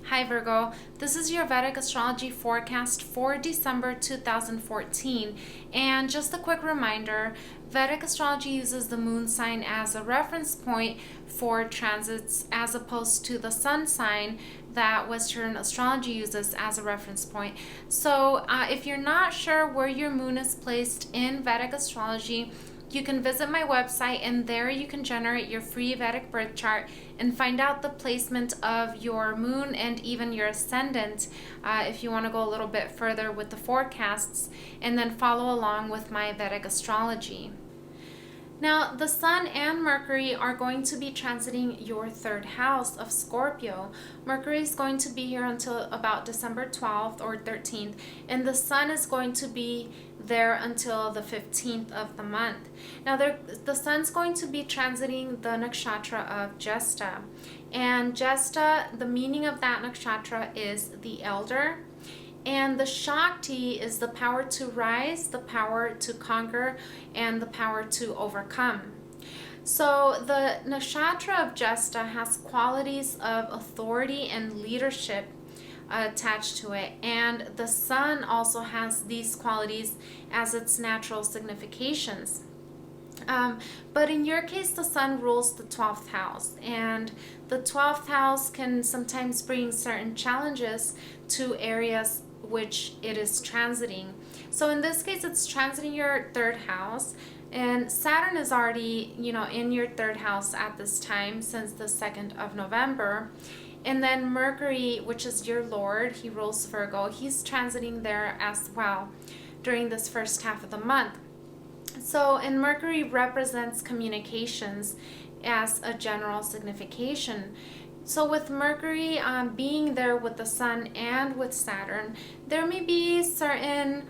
Hi Virgo, this is your Vedic Astrology forecast for December 2014. And just a quick reminder, Vedic Astrology uses the moon sign as a reference point for transits as opposed to the sun sign that Western astrology uses as a reference point. So if you're not sure where your moon is placed in Vedic Astrology, you can visit my website, and there you can generate your free Vedic birth chart and find out the placement of your moon and even your ascendant if you want to go a little bit further with the forecasts, and then follow along with my Vedic astrology. Now, the Sun and Mercury are going to be transiting your third house of Scorpio. Mercury is going to be here until about December 12th or 13th, and the Sun is going to be there until the 15th of the month. Now, the Sun's going to be transiting the nakshatra of Jesta. And Jesta, the meaning of that nakshatra is the elder. And the Shakti is the power to rise, the power to conquer, and the power to overcome. So the nakshatra of Jesta has qualities of authority and leadership attached to it, and the Sun also has these qualities as its natural significations. But in your case, the Sun rules the 12th house, and the 12th house can sometimes bring certain challenges to areas which it is transiting. So in this case, it's transiting your third house, and Saturn is already, in your third house at this time since the 2nd of November. And then Mercury, which is your Lord, he rules Virgo, he's transiting there as well during this first half of the month. So, and Mercury represents communications as a general signification. So with Mercury being there with the Sun and with Saturn, there may be certain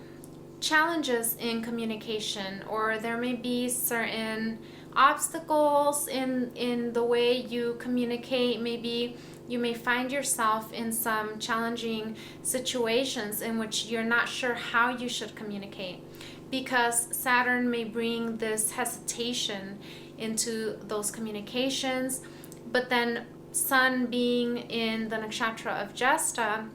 challenges in communication, or there may be certain obstacles in the way you communicate. Maybe you may find yourself in some challenging situations in which you're not sure how you should communicate, because Saturn may bring this hesitation into those communications. But then Sun being in the nakshatra of Jesta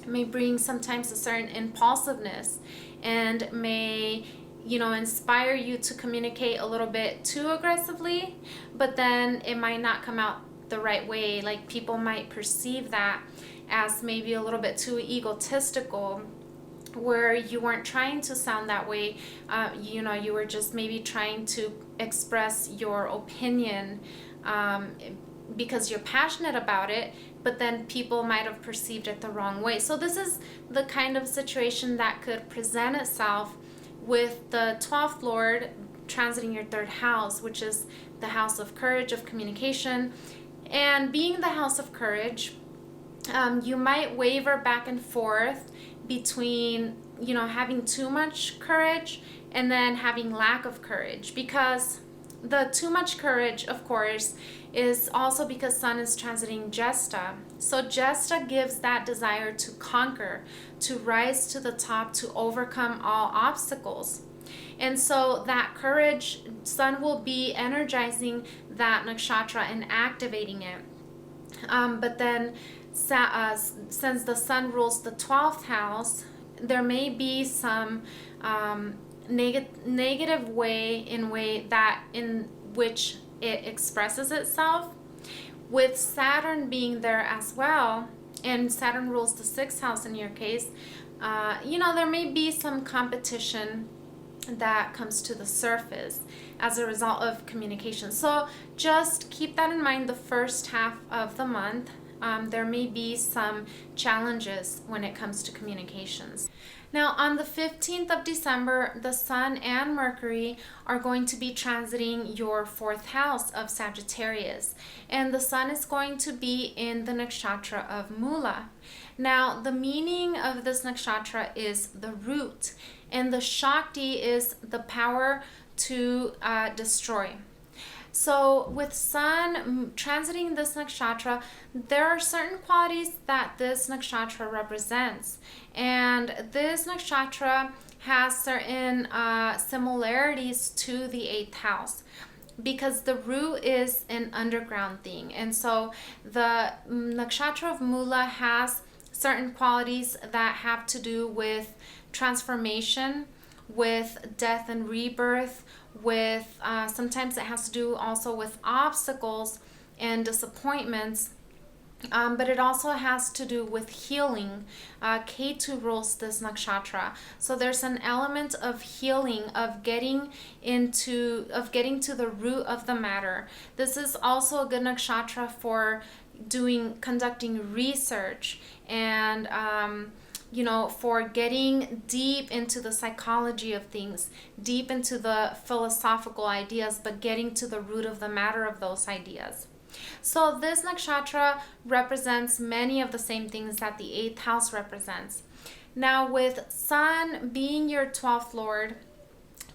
may bring sometimes a certain impulsiveness, and may inspire you to communicate a little bit too aggressively, but then it might not come out the right way. Like, people might perceive that as maybe a little bit too egotistical, where you weren't trying to sound that way. You were just maybe trying to express your opinion because you're passionate about it, but then people might have perceived it the wrong way. So this is the kind of situation that could present itself with the 12th Lord transiting your third house, which is the house of courage, of communication. And being the house of courage, you might waver back and forth between having too much courage and then having lack of courage, because the too much courage, of course, is also because Sun is transiting Jesta. So Jesta gives that desire to conquer, to rise to the top, to overcome all obstacles. And so that courage, Sun will be energizing that nakshatra and activating it. But then since the Sun rules the 12th house, there may be some negative way in which it expresses itself, with Saturn being there as well. And Saturn rules the 6th house in your case. There may be some competition that comes to the surface as a result of communication. So just keep that in mind the first half of the month. There may be some challenges when it comes to communications. Now, on the 15th of December, the Sun and Mercury are going to be transiting your 4th house of Sagittarius, and the Sun is going to be in the nakshatra of Mula. Now, the meaning of this nakshatra is the root, and the Shakti is the power to destroy. So with Sun transiting this nakshatra, there are certain qualities that this nakshatra represents. And this nakshatra has certain similarities to the 8th house. because the root is an underground thing. And so the nakshatra of Mula has certain qualities that have to do with transformation, with death and rebirth, with sometimes it has to do also with obstacles and disappointments. But it also has to do with healing. Ketu rules this nakshatra, so there's an element of healing, of getting to the root of the matter. This is also a good nakshatra for conducting research and for getting deep into the psychology of things, deep into the philosophical ideas, but getting to the root of the matter of those ideas. So this nakshatra represents many of the same things that the 8th house represents. Now, with Sun being your 12th lord,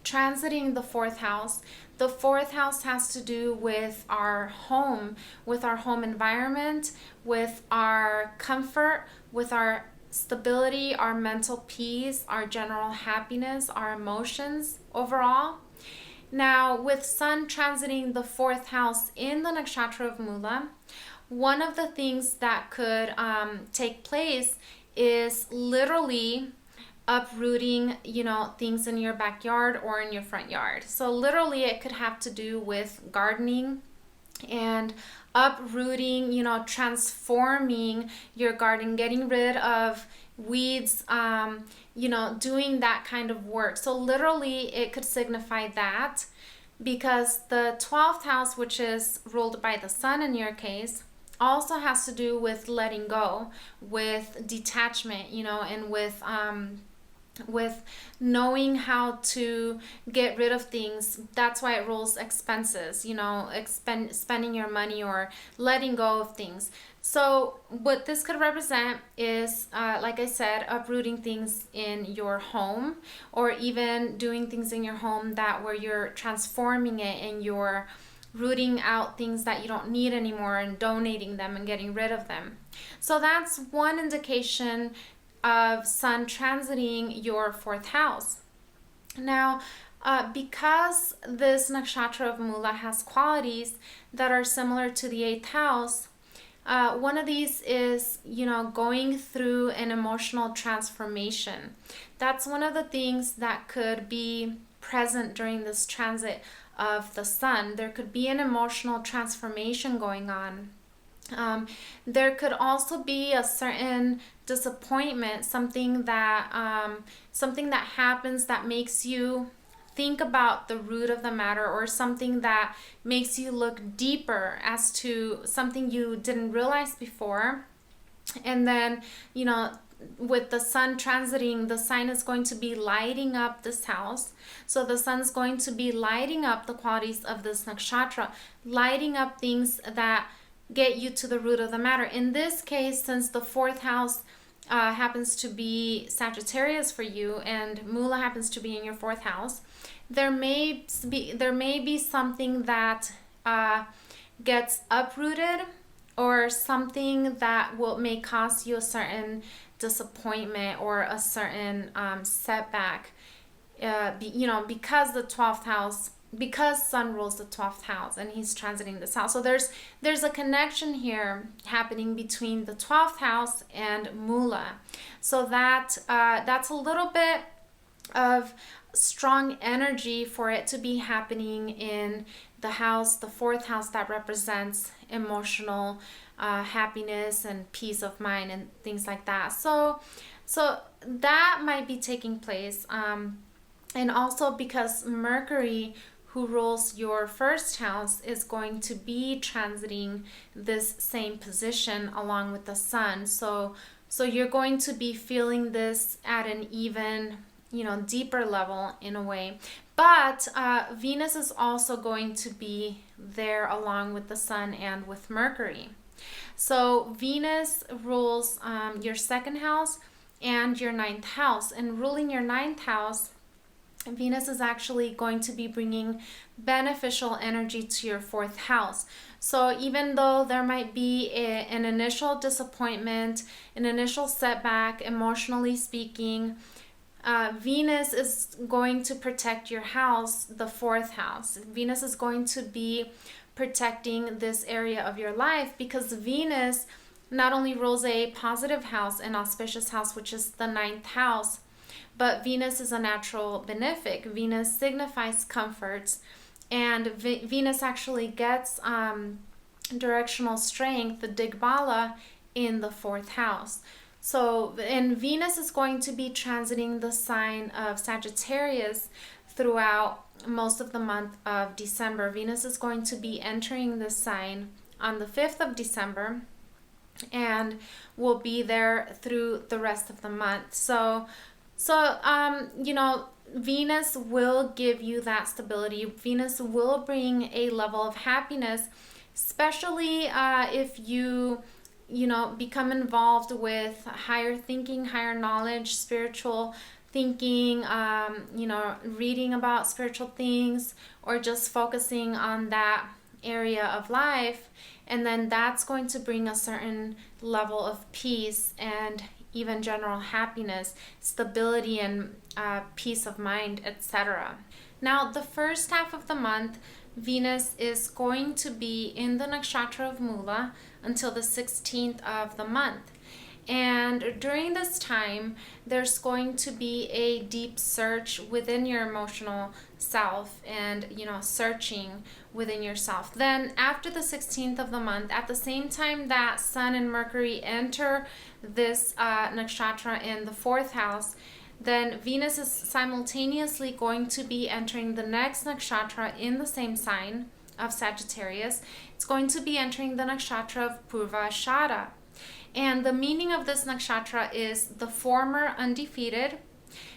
transiting the 4th house, the 4th house has to do with our home environment, with our comfort, with our stability, our mental peace, our general happiness, our emotions overall. Now, with Sun transiting the 4th house in the nakshatra of Mula, one of the things that could take place is literally uprooting, things in your backyard or in your front yard. So literally it could have to do with gardening and uprooting, transforming your garden, getting rid of weeds, doing that kind of work. So literally it could signify that, because the 12th house, which is ruled by the Sun in your case, also has to do with letting go, with detachment, and with knowing how to get rid of things. That's why it rules expenses, spending your money or letting go of things. So what this could represent is, like I said, uprooting things in your home, or even doing things in your home where you're transforming it and you're rooting out things that you don't need anymore and donating them and getting rid of them. So that's one indication of Sun transiting your 4th house. Now, because this nakshatra of Mula has qualities that are similar to the 8th house, one of these is, going through an emotional transformation. That's one of the things that could be present during this transit of the Sun. There could be an emotional transformation going on. There could also be a certain disappointment, something that happens that makes you think about the root of the matter, or something that makes you look deeper as to something you didn't realize before. And then, with the Sun transiting, the sign is going to be lighting up this house. So the Sun's going to be lighting up the qualities of this nakshatra, lighting up things that get you to the root of the matter. In this case, since the 4th house happens to be Sagittarius for you, and Mula happens to be in your 4th house, there may be something that gets uprooted, or something that may cause you a certain disappointment or a certain setback, because the 12th house, because Sun rules the 12th house and he's transiting this house. So there's a connection here happening between the 12th house and Mula. So that's a little bit of strong energy for it to be happening in the house, the 4th house, that represents emotional happiness and peace of mind and things like that. So that might be taking place. And also because Mercury, who rules your 1st house, is going to be transiting this same position along with the Sun. So you're going to be feeling this at an even, deeper level in a way. But Venus is also going to be there along with the Sun and with Mercury. So Venus rules your 2nd house and your 9th house. And ruling your 9th house, Venus is actually going to be bringing beneficial energy to your 4th house. So even though there might be an initial disappointment, an initial setback, emotionally speaking, Venus is going to protect your house, the fourth house. Venus is going to be protecting this area of your life, because Venus not only rules a positive house, an auspicious house, which is the ninth house, but Venus is a natural benefic. Venus signifies comforts, and Venus actually gets directional strength, the Digbala, in the fourth house. So, and Venus is going to be transiting the sign of Sagittarius throughout most of the month of December. Venus is going to be entering this sign on the 5th of December and will be there through the rest of the month. So Venus will give you that stability. Venus will bring a level of happiness, especially if you become involved with higher thinking, higher knowledge, spiritual thinking, reading about spiritual things, or just focusing on that area of life. And then that's going to bring a certain level of peace and even general happiness, stability, and peace of mind, etc. Now, the first half of the month, Venus is going to be in the nakshatra of Mula until the 16th of the month. And during this time, there's going to be a deep search within your emotional self and, searching within yourself. Then after the 16th of the month, at the same time that Sun and Mercury enter this nakshatra in the fourth house, then Venus is simultaneously going to be entering the next nakshatra in the same sign of Sagittarius. It's going to be entering the nakshatra of Purvashada. And the meaning of this nakshatra is the former undefeated,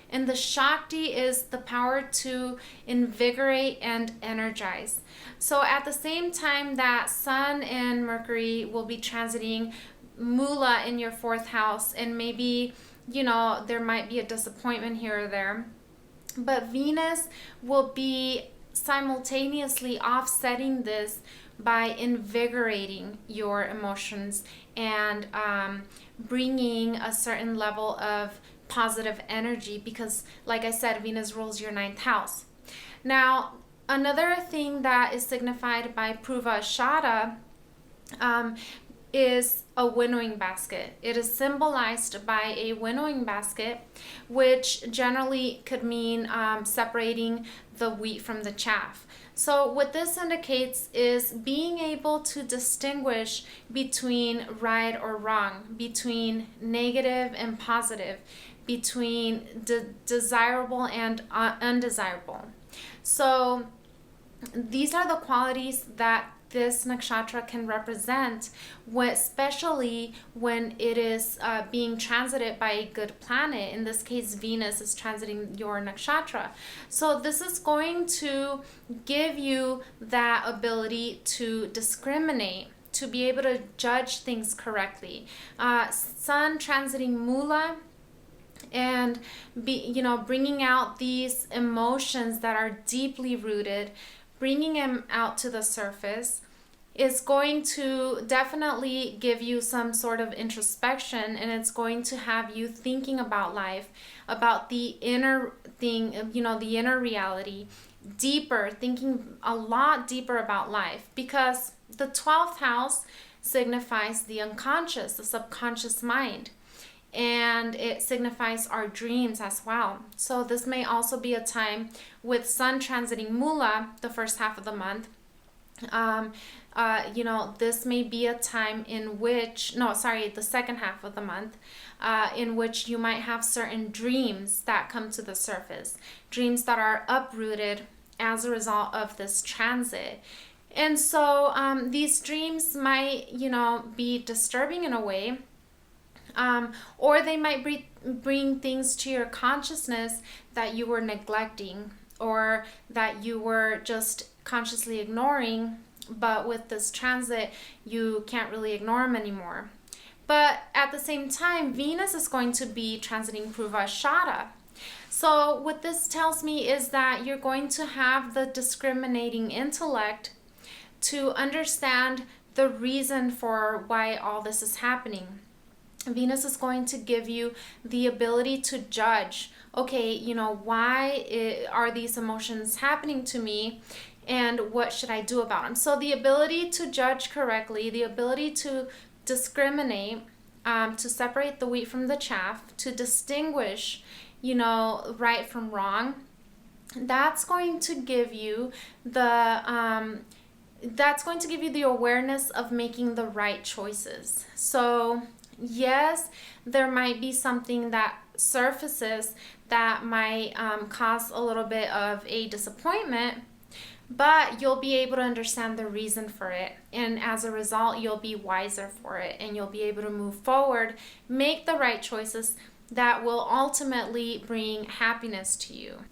and the Shakti is the power to invigorate and energize. So at the same time that Sun and Mercury will be transiting Mula in your fourth house, and maybe there might be a disappointment here or there, but Venus will be simultaneously offsetting this by invigorating your emotions and bringing a certain level of positive energy, because like I said, Venus rules your ninth house. Now, another thing that is signified by Purvashada is a winnowing basket. It is symbolized by a winnowing basket, which generally could mean separating the wheat from the chaff. So what this indicates is being able to distinguish between right or wrong, between negative and positive, between desirable and undesirable. So these are the qualities that this nakshatra can represent, especially when it is being transited by a good planet. In this case, Venus is transiting your nakshatra. So this is going to give you that ability to discriminate, to be able to judge things correctly. Sun transiting Mula and bringing out these emotions that are deeply rooted, bringing them out to the surface, is going to definitely give you some sort of introspection, and it's going to have you thinking about life, about the inner thing, the inner reality, deeper, thinking a lot deeper about life, because the 12th house signifies the unconscious, the subconscious mind, and it signifies our dreams as well. So this may also be a time with Sun transiting Mula the first half of the month. This may be a time in which, the second half of the month, in which you might have certain dreams that come to the surface, dreams that are uprooted as a result of this transit. And so these dreams might, be disturbing in a way, or they might bring things to your consciousness that you were neglecting or that you were just consciously ignoring, but with this transit you can't really ignore them anymore. But at the same time, Venus is going to be transiting Purvashada. So what this tells me is that you're going to have the discriminating intellect to understand the reason for why all this is happening. Venus is going to give you the ability to judge, okay, why are these emotions happening to me, and what should I do about them? So the ability to judge correctly, the ability to discriminate, to separate the wheat from the chaff, to distinguish, right from wrong, that's going to give you the awareness of making the right choices. So yes, there might be something that surfaces that might cause a little bit of a disappointment, but you'll be able to understand the reason for it, and as a result you'll be wiser for it, and you'll be able to move forward, make the right choices that will ultimately bring happiness to you.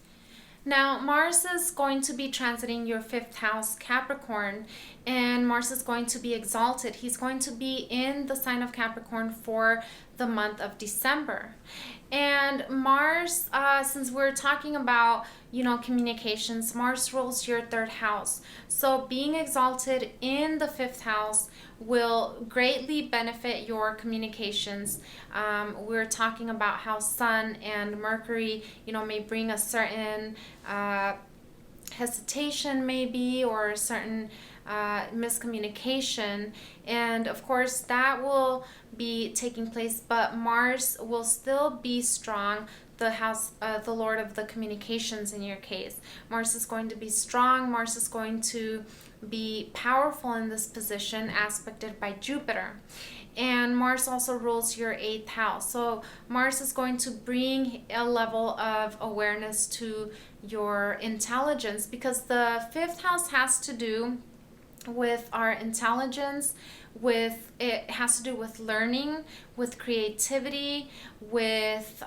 Now, Mars is going to be transiting your 5th house, Capricorn, and Mars is going to be exalted. He's going to be in the sign of Capricorn for the month of December. And Mars, since we're talking about, communications, Mars rules your 3rd house. So being exalted in the 5th house will greatly benefit your communications. We're talking about how Sun and Mercury, may bring a certain hesitation maybe, or a certain miscommunication, and of course that will be taking place, but Mars will still be strong, the Lord of the communications in your case. Mars is going to be strong. Mars is going to be powerful in this position, aspected by Jupiter. And Mars also rules your 8th house. So Mars is going to bring a level of awareness to your intelligence, because the 5th house has to do with our intelligence, it has to do with learning, with creativity, with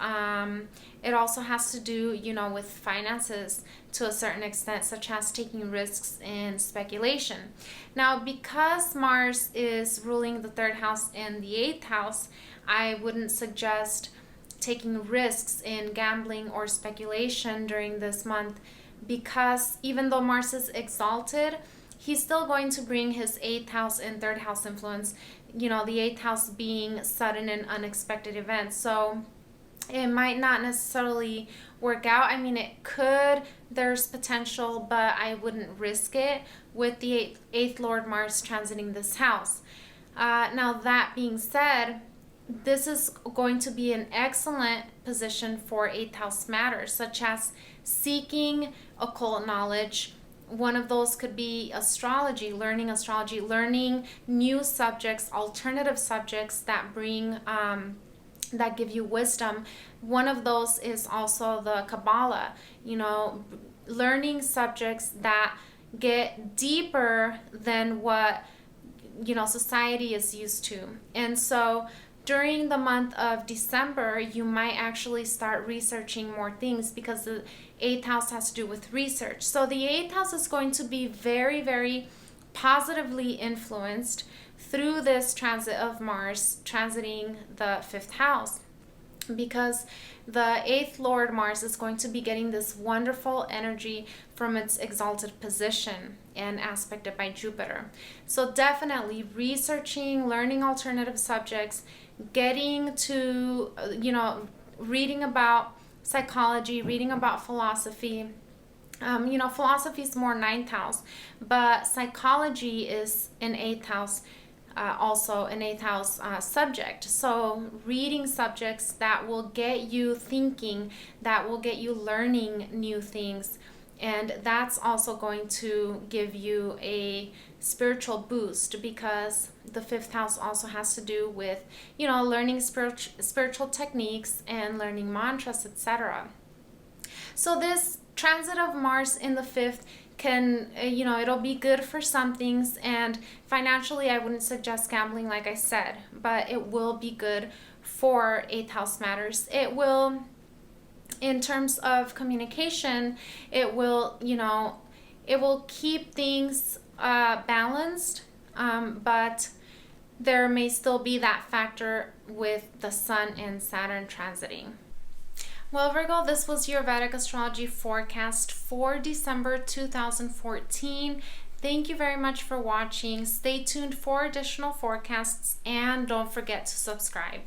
it also has to do, with finances to a certain extent, such as taking risks in speculation. Now, because Mars is ruling the 3rd house and the 8th house, I wouldn't suggest taking risks in gambling or speculation during this month, because even though Mars is exalted, he's still going to bring his 8th house and 3rd house influence, the 8th house being sudden and unexpected events. So it might not necessarily work out. I mean, it could, there's potential, but I wouldn't risk it with the 8th Lord Mars transiting this house. Now, that being said, this is going to be an excellent position for 8th house matters, such as seeking occult knowledge. One of those could be astrology, learning new subjects, alternative subjects that bring, that give you wisdom. One of those is also the Kabbalah, learning subjects that get deeper than what, society is used to. And so during the month of December, you might actually start researching more things, because the 8th house has to do with research. So the 8th house is going to be very, very positively influenced through this transit of Mars transiting the 5th house, because the 8th Lord Mars is going to be getting this wonderful energy from its exalted position and aspected by Jupiter. So definitely researching, learning alternative subjects, getting to, reading about psychology, reading about philosophy. Philosophy is more 9th house, but psychology is an 8th house, also an 8th house subject. So reading subjects that will get you thinking, that will get you learning new things, and that's also going to give you a spiritual boost, because the 5th house also has to do with, learning spiritual techniques and learning mantras, etc. So this transit of Mars in the 5th can, it'll be good for some things, and financially I wouldn't suggest gambling, like I said, but it will be good for 8th house matters. It will, in terms of communication, it will, it will keep things balanced, but there may still be that factor with the Sun and Saturn transiting. Well, Virgo, this was your Vedic Astrology forecast for December 2014. Thank you very much for watching. Stay tuned for additional forecasts, and don't forget to subscribe.